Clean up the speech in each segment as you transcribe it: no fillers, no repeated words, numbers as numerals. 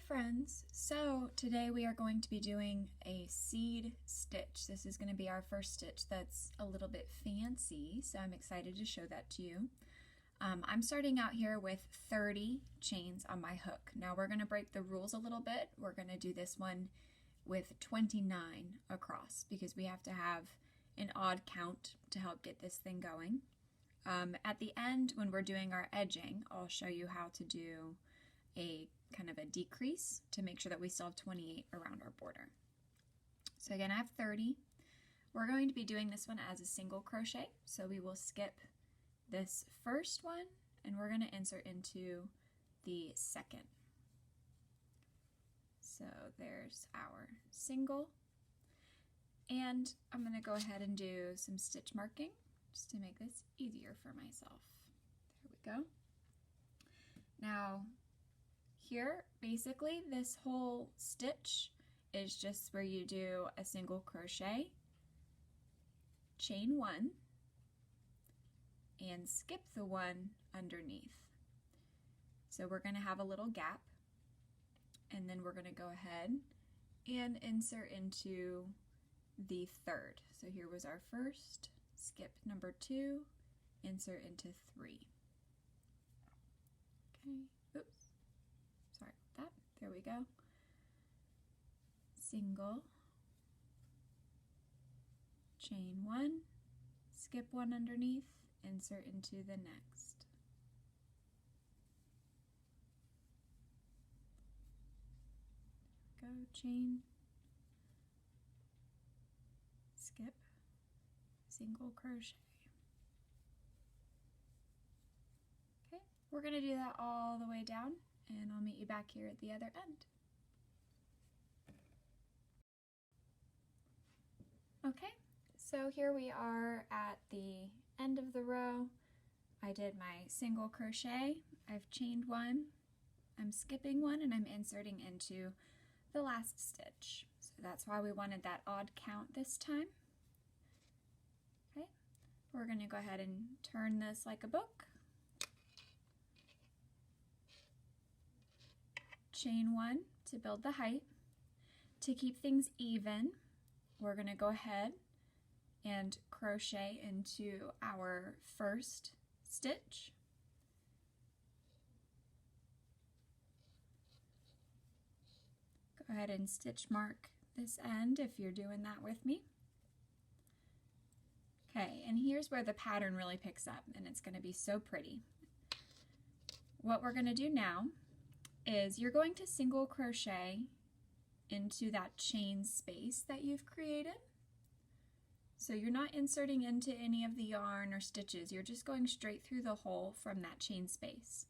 friends, so today we are going to be doing a seed stitch. This is going to be our first stitch that's a little bit fancy, so I'm excited to show that to you. I'm starting out here with 30 chains on my hook. Now we're going to break the rules a little bit. We're going to do this one with 29 across because we have to have an odd count to help get this thing going. At the end, when we're doing our edging, I'll show you how to do a kind of a decrease to make sure that we still have 28 around our border. So again, I have 30. We're going to be doing this one as a single crochet, so we will skip this first one and we're going to insert into the second. So there's our single, and I'm going to go ahead and do some stitch marking just to make this easier for myself. There we go. Now here, basically, this whole stitch is just where you do a single crochet, chain one, and skip the one underneath. So we're going to have a little gap, and then we're going to go ahead and insert into the third. So here was our first, skip number 2, insert into 3. Okay, oops. Sorry about that. There we go. Single, chain 1, skip 1 underneath, insert into the next. Go, chain, skip, single crochet. Okay, we're going to do that all the way down, and I'll meet you back here at the other end. Okay, so here we are at the end of the row. I did my single crochet, I've chained 1, I'm skipping 1, and I'm inserting into the last stitch. So that's why we wanted that odd count this time. Okay, we're going to go ahead and turn this like a book. Chain 1 to build the height. To keep things even, we're going to go ahead and crochet into our first stitch. Go ahead and stitch mark this end if you're doing that with me. Okay, and here's where the pattern really picks up, and it's going to be so pretty. What we're going to do now is you're going to single crochet into that chain space that you've created. So you're not inserting into any of the yarn or stitches, you're just going straight through the hole from that chain space.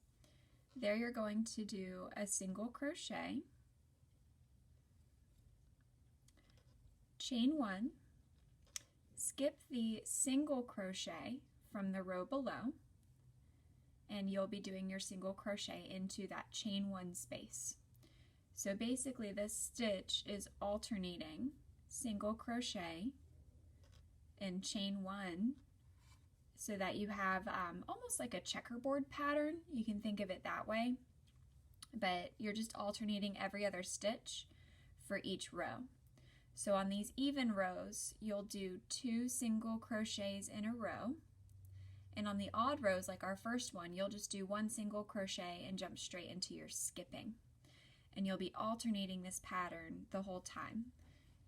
There you're going to do a single crochet, chain 1, skip the single crochet from the row below, and you'll be doing your single crochet into that chain 1 space. So basically this stitch is alternating single crochet and chain 1 so that you have almost like a checkerboard pattern. You can think of it that way, but you're just alternating every other stitch for each row. So on these even rows, you'll do 2 single crochets in a row, and on the odd rows, like our first one, you'll just do 1 single crochet and jump straight into your skipping. And you'll be alternating this pattern the whole time.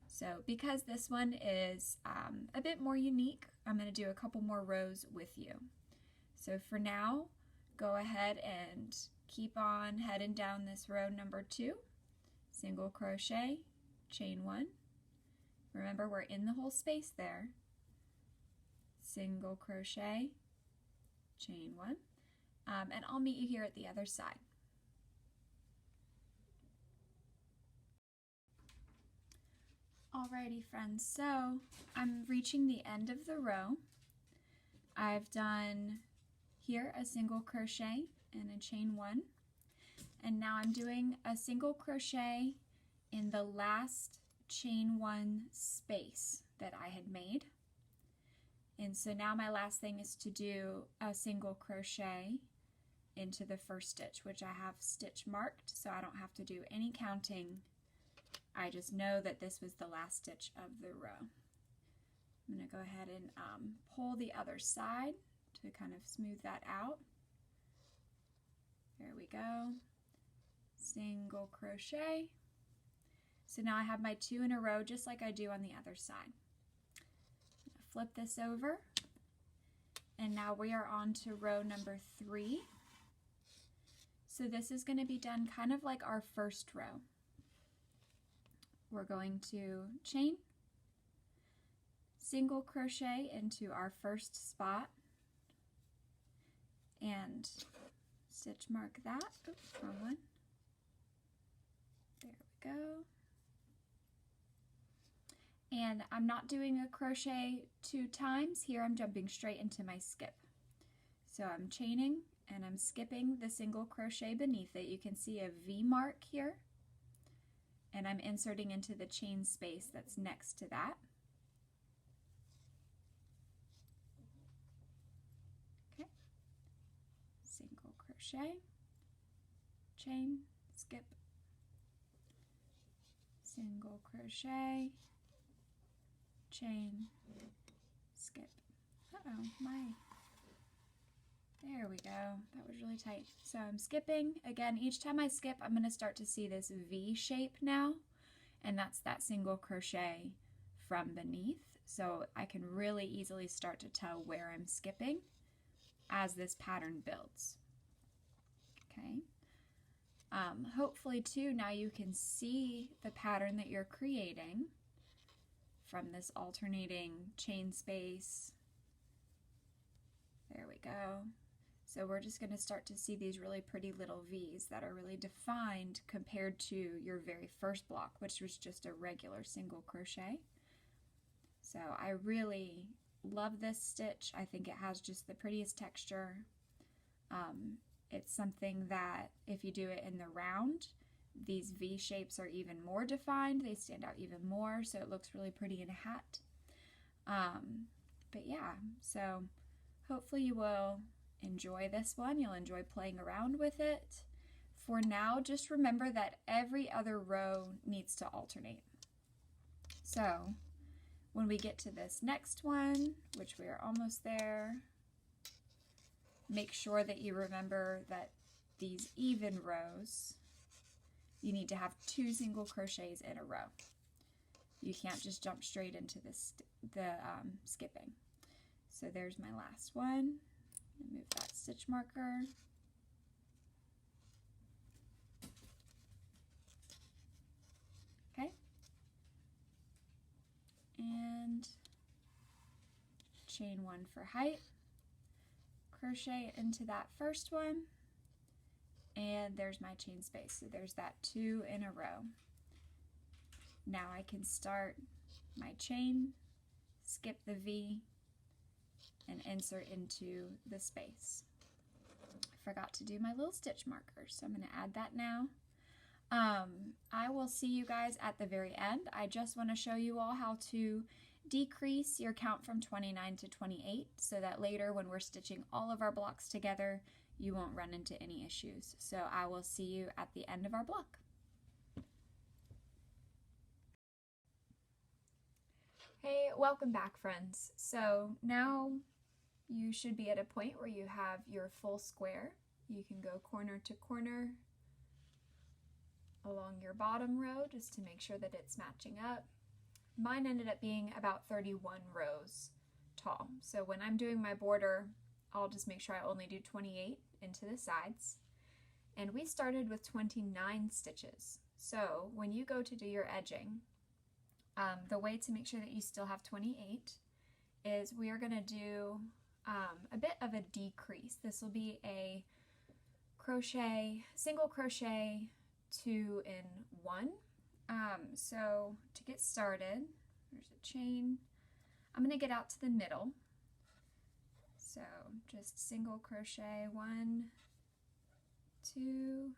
So because this one is a bit more unique, I'm going to do a couple more rows with you. So for now, go ahead and keep on heading down this row number 2, single crochet, chain 1. Remember, we're in the whole space there. Single crochet, chain 1, and I'll meet you here at the other side. Alrighty friends, so I'm reaching the end of the row. I've done here a single crochet and a chain 1, and now I'm doing a single crochet in the last chain 1 space that I had made. And so now my last thing is to do a single crochet into the first stitch, which I have stitch marked, so I don't have to do any counting. I just know that this was the last stitch of the row. I'm going to go ahead and pull the other side to kind of smooth that out. There we go. Single crochet. So now I have my 2 in a row just like I do on the other side. Flip this over, and now we are on to row number 3. So this is going to be done kind of like our first row. We're going to chain, single crochet into our first spot, and stitch mark that. Oops, wrong one. There we go. And I'm not doing a crochet 2 times. Here I'm jumping straight into my skip. So I'm chaining and I'm skipping the single crochet beneath it. You can see a V mark here. And I'm inserting into the chain space that's next to that. Okay. Single crochet, chain, skip, single crochet, chain, skip. There we go. That was really tight. So I'm skipping. Again, each time I skip, I'm going to start to see this V shape now, and that's that single crochet from beneath. So I can really easily start to tell where I'm skipping as this pattern builds. Okay. Hopefully too, now you can see the pattern that you're creating from this alternating chain space. There we go. So we're just going to start to see these really pretty little V's that are really defined compared to your very first block, which was just a regular single crochet. So I really love this stitch. I think it has just the prettiest texture. It's something that if you do it in the round, these V shapes are even more defined. They stand out even more, so it looks really pretty in a hat. But yeah, so hopefully you will enjoy this one. You'll enjoy playing around with it. For now, just remember that every other row needs to alternate. So when we get to this next one, which we are almost there, make sure that you remember that these even rows, you need to have 2 single crochets in a row. You can't just jump straight into the skipping. So there's my last one. Move that stitch marker. Okay. And chain 1 for height. Crochet into that first one. And there's my chain space. So there's that 2 in a row. Now I can start my chain, skip the V, and insert into the space. I forgot to do my little stitch marker, so I'm going to add that now. I will see you guys at the very end. I just want to show you all how to decrease your count from 29 to 28 so that later when we're stitching all of our blocks together, you won't run into any issues. So I will see you at the end of our block. Hey, welcome back, friends. So now you should be at a point where you have your full square. You can go corner to corner along your bottom row just to make sure that it's matching up. Mine ended up being about 31 rows tall. So when I'm doing my border, I'll just make sure I only do 28 into the sides. And we started with 29 stitches. So when you go to do your edging, the way to make sure that you still have 28 is we are going to do a bit of a decrease. This will be a crochet, single crochet 2 in 1. So to get started, there's a chain. I'm going to get out to the middle. So just single crochet 1, 2,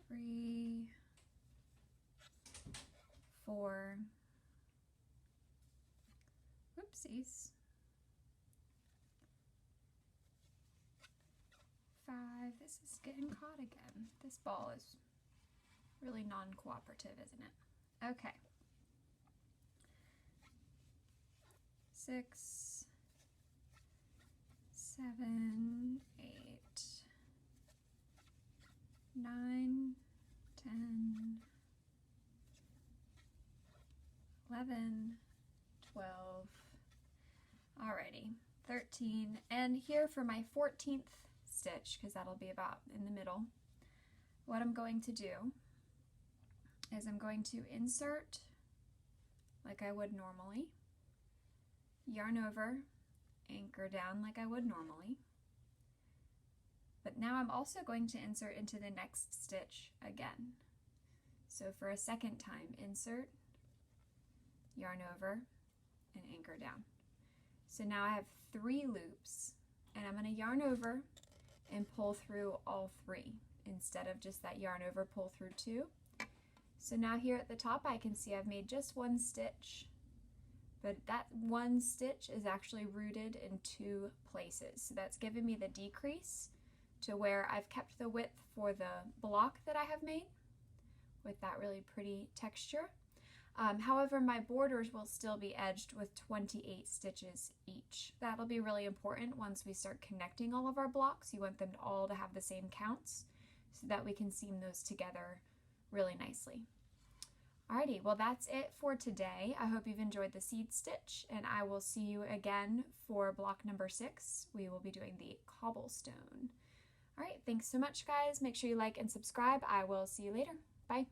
3, 4, oopsies, This is getting caught again. This ball is really non-cooperative, isn't it? Okay. 6, 7, 8, 9, 10, 11, 12, alrighty, 13, and here for my 14th stitch, because that'll be about in the middle, what I'm going to do is I'm going to insert like I would normally, yarn over, anchor down like I would normally, but now I'm also going to insert into the next stitch again. So for a second time, insert, yarn over, and anchor down. So now I have 3 loops, and I'm going to yarn over and pull through all 3 instead of just that yarn over, pull through 2. So now here at the top I can see I've made just 1 stitch, but that 1 stitch is actually rooted in 2 places. So that's given me the decrease to where I've kept the width for the block that I have made with that really pretty texture. However, my borders will still be edged with 28 stitches each. That'll be really important once we start connecting all of our blocks. You want them all to have the same counts so that we can seam those together really nicely. Alrighty, well that's it for today. I hope you've enjoyed the seed stitch, and I will see you again for block number 6. We will be doing the cobblestone. Alright, thanks so much guys. Make sure you like and subscribe. I will see you later. Bye.